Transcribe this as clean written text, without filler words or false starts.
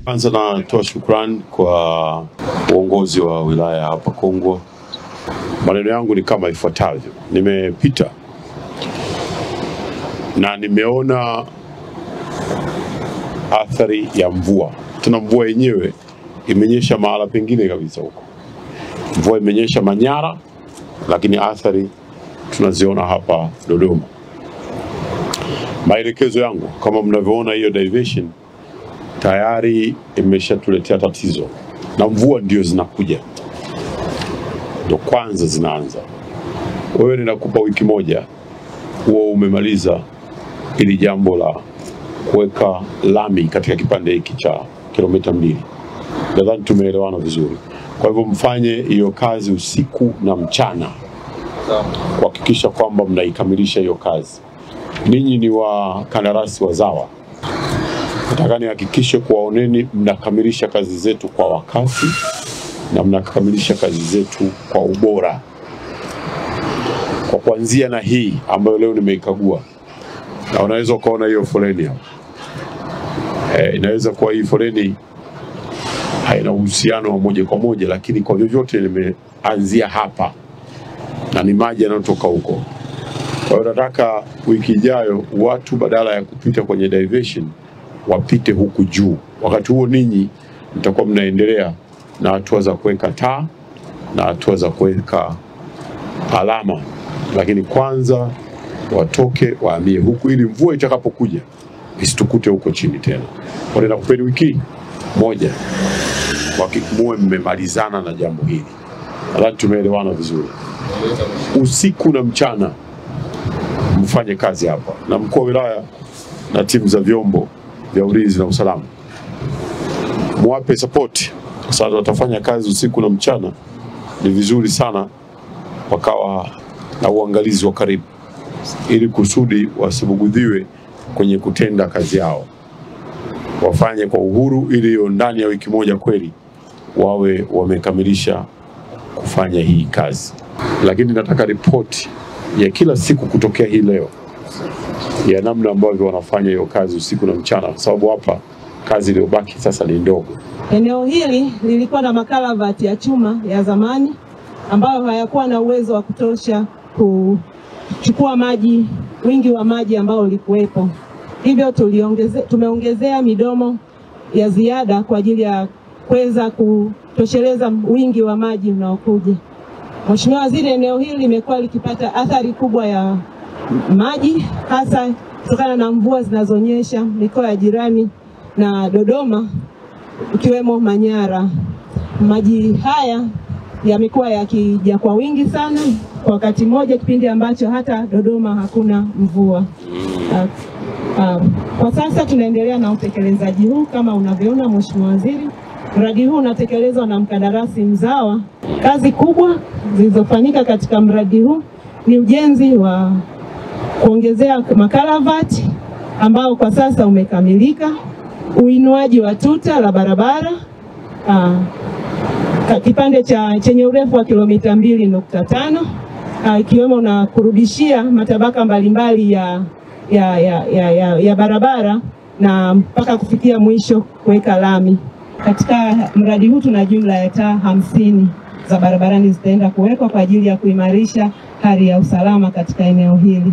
Kwanza natoa shukrani kwa uongozi wa wilaya hapa Kongwa. Maneno yangu ni kama ifuatavyo. Nimepita na nimeona athari ya mvua. Tuna mvua yenyewe imenyesha mahala pengine kabisa huko. Mvua imenyesha Manyara, lakini athari tunaziona hapa Dodoma. Maelekezo yangu, kama mnavyoona hiyo diversion tayari imeshatuletea tatizo, na mvua ndio zinakuja, ndio kwanza zinaanza. Wewe ninakupa wiki moja huo umemaliza ili jambo la kuweka lami katika kipande hiki cha kilomita 2. Nadhani tumeelewana vizuri. Kwa hivyo mfanye hiyo kazi usiku na mchana kuhakikisha kwamba mnaikamilisha hiyo kazi. Ninyi ni wakandarasi wazawa. Nataka nihakikishe kuwaoneni mnakamilisha kazi zetu kwa wakati na mnakamilisha kazi zetu kwa ubora. Kwa kuanzia na hii ambayo leo nimeikagua, na unaweza ukaona hiyo foleni hapo. Inaweza kuwa hii foleni haina uhusiano wa moja kwa moja, lakini kwa vyovyote nimeanzia hapa na ni maji yanayotoka huko. Kwa hiyo nataka wiki ijayo watu badala ya kupita kwenye diversion wapite huku juu. Wakati huo ninyi mtakuwa mnaendelea na hatua za kuweka taa na hatua za kuweka alama, lakini kwanza watoke wahamie huku ili mvua itakapokuja isitukute huko chini tena. Kwa hiyo nakupeni wiki moja muwe mmemalizana na jambo hili. Nadhani tumeelewana vizuri. Usiku na mchana mfanye kazi hapa, na mkuu wa wilaya na timu za vyombo vya ulinzi na usalama muwape support. Sasa watafanya kazi usiku na mchana, ni vizuri sana wakawa na uangalizi wa karibu ili kusudi wasibugudhiwe kwenye kutenda kazi yao. Wafanye kwa uhuru ili ndani ya wiki moja kweli wawe wamekamilisha kufanya hii kazi. Lakini nataka ripoti ya kila siku kutokea hii leo ya namna ambavyo wanafanya hiyo kazi usiku na mchana, kwa sababu hapa kazi iliyobaki sasa ni ndogo. Eneo hili lilikuwa na makalavati ya chuma ya zamani ambayo hayakuwa na uwezo wa kutosha kuchukua maji, wingi wa maji ambao ulikuwepo. Hivyo tumeongezea midomo ya ziada kwa ajili ya kuweza kutosheleza wingi wa maji unaokuja. Mheshimiwa Waziri, eneo hili limekuwa likipata athari kubwa ya maji, hasa kutokana na mvua zinazonyesha mikoa ya jirani na Dodoma ikiwemo Manyara. Maji haya yamekuwa yakija kwa wingi sana kwa wakati mmoja, kipindi ambacho hata Dodoma hakuna mvua. Kwa sasa tunaendelea na utekelezaji huu kama unavyoona Mheshimiwa Waziri. Mradi huu unatekelezwa na mkandarasi mzawa. Kazi kubwa zilizofanyika katika mradi huu ni ujenzi wa kuongezea makalavati ambao kwa sasa umekamilika, uinuaji wa tuta la barabara kipande chenye urefu wa kilomita 2.5, ikiwemo na kurudishia matabaka mbalimbali ya barabara na mpaka kufikia mwisho kuweka lami. Katika mradi huu tuna jumla ya taa 50 za barabarani zitaenda kuwekwa kwa ajili ya kuimarisha hali ya usalama katika eneo hili.